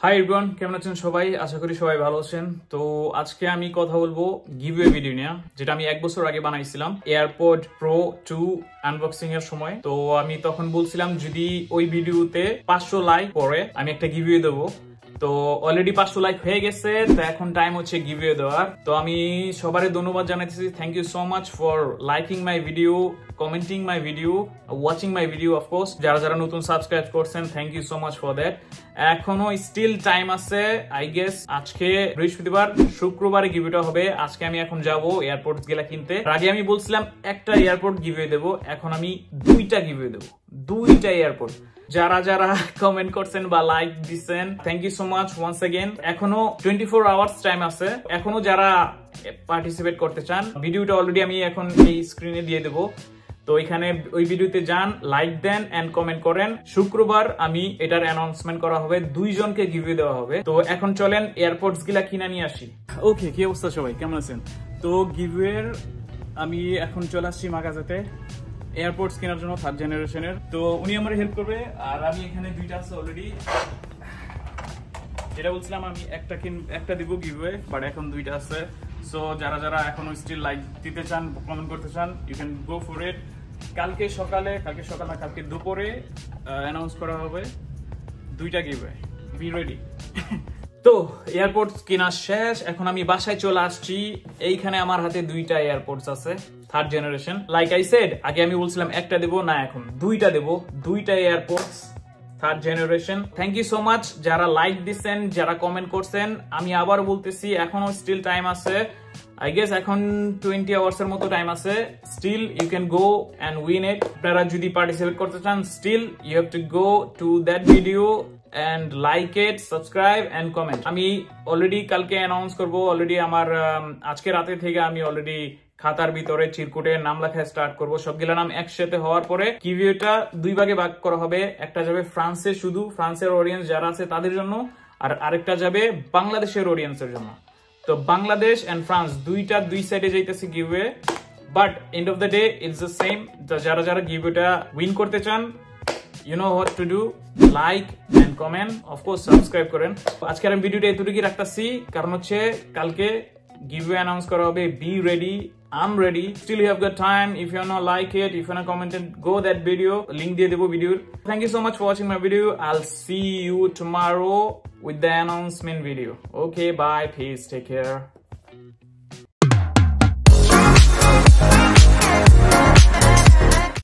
Hi everyone, কেমন আছেন সবাই? আশা করি সবাই ভালো আছেন। তো আজকে আমি কথা বলবো গিভওয়ে ভিডিও নিয়ে, যেটা আমি 1 বছর আগে বানাইছিলাম এয়ারপড প্রো 2 আনবক্সিং এর সময়। তো আমি তখন বলছিলাম যদি ওই ভিডিওতে 500 লাইক পরে আমি একটা গিভওয়ে দেবো। তো অলরেডি 500 লাইক হয়ে গেছে, তো এখন টাইম হচ্ছে গিভওয়ে দেওয়ার। তো আমি সবারই ধন্যবাদ জানাইতেছি। Thank you so much for liking my video, commenting my video, watching my video. Of course যারা যারা নতুন সাবস্ক্রাইব করছেন, thank you so much for that. এখনো স্টিল টাইম আছে। আই গেস আজকে বৃহস্পতিবার, শুক্রবারে গিভওয়েটা হবে। আজকে আমি এখন যাব এয়ারপোর্ট গেলা কিনতে। আগে আমি বলছিলাম একটা এয়ারপোর্ট গিভওয়ে দেবো, এখন আমি 2টা গিভওয়ে দেবো, 2টা এয়ারপোর্ট। যারা যারা কমেন্ট করছেন বা লাইক দিচ্ছেন, thank you so much once again. এখনো 24 আওয়ার্স টাইম আছে। এখনো যারা পার্টিসিপেট করতে চান, ভিডিওটা অলরেডি আমি এখন এই স্ক্রিনে দিয়ে দেবো। তো এখানে ওই ভিডিওতে যান, লাইক দেন এন্ড কমেন্ট করেন। শুক্রবার আমি এটার অ্যানাউন্সমেন্ট করা হবে, 2 জনকে গিভওয়ে দেওয়া হবে। তো এখন চলেন এয়ারপোর্টস গুলা কিনে নিয়ে আসি। ওকে, কি অবস্থা সবাই, কেমন আছেন? তো গিভওয়ের আমি এখন চলে আসছি মাগাজাতে এয়ারপোর্টস কেনার জন্য 3rd জেনারেশনের। তো উনি আমার হেল্প করবে। আর আমি এখানে 2টা আছে অলরেডি, যেটা বলছিলাম আমি একটা দিব গিভওয়ে, বাট এখন 2টা আছে। সো যারা যারা এখনো স্টিল লাইক দিতে চান, কমেন্ট করতে চান, you can go for it. কালকে সকাল না কালকে দুপুরে অ্যানাউন্স করা হবে 2টা গিভওয়ে। Be ready. তো এয়ারপোর্টস কেনা শেষ, এখন আমি বাসায় চলে আসছি। এইখানে আমার হাতে 2টা এয়ারপোর্টস আছে 3rd generation. Like I said, আগে আমি বলছিলাম একটা দেবো, না এখন 2টা দেবো। 2টা AirPods 3rd generation. Thank you so much যারা লাইক দিচ্ছেন, যারা কমেন্ট করছেন। আমি আবার বলতেছি এখনো স্টিল টাইম আছে। আই গেস এখন 20 আওয়ার্স এর মতো টাইম আছে। Still you can go and win it. আপনারা যদি পার্টিসিপেট করতে চান, still you have to go to that video and like it, subscribe and comment. আমি অলরেডি কালকে অ্যানাউন্স করব। অলরেডি আমার আজকে রাতে থেকে আমি অলরেডি খাতার ভিতরে চিরকুটে নাম লেখা স্টার্ট করব। সবগুলা নাম একসাথে হওয়ার পরে গিভওয়েটা 2 ভাগে ভাগ করা হবে। একটা যাবে ফ্রান্সে, শুধু ফ্রান্সের অডিয়েন্স যারা আছে তাদের জন্য, আর আরেকটা যাবে বাংলাদেশের অডিয়েন্সের জন্য। তো বাংলাদেশ এন্ড ফ্রান্স 2টা 2 সাইডে যাইতেছে giveaway, but end of the day it's the same. যারা যারা গিভওয়েটা উইন করতে চান, you know what to do, like and comment, of course subscribe করেন। আজকের আমি ভিডিওটা এতটুকুই রাখতেছি, কারণ হচ্ছে কালকে giveaway অ্যানাউন্স করা হবে। be ready, I'm ready, still you have got time. If you wanna like it, if you wanna comment it, go that video, link দিয়ে দেবো ভিডিওর। Thank you so much for watching my video. I'll see you tomorrow with the announcement video. Okay, bye, peace, take care.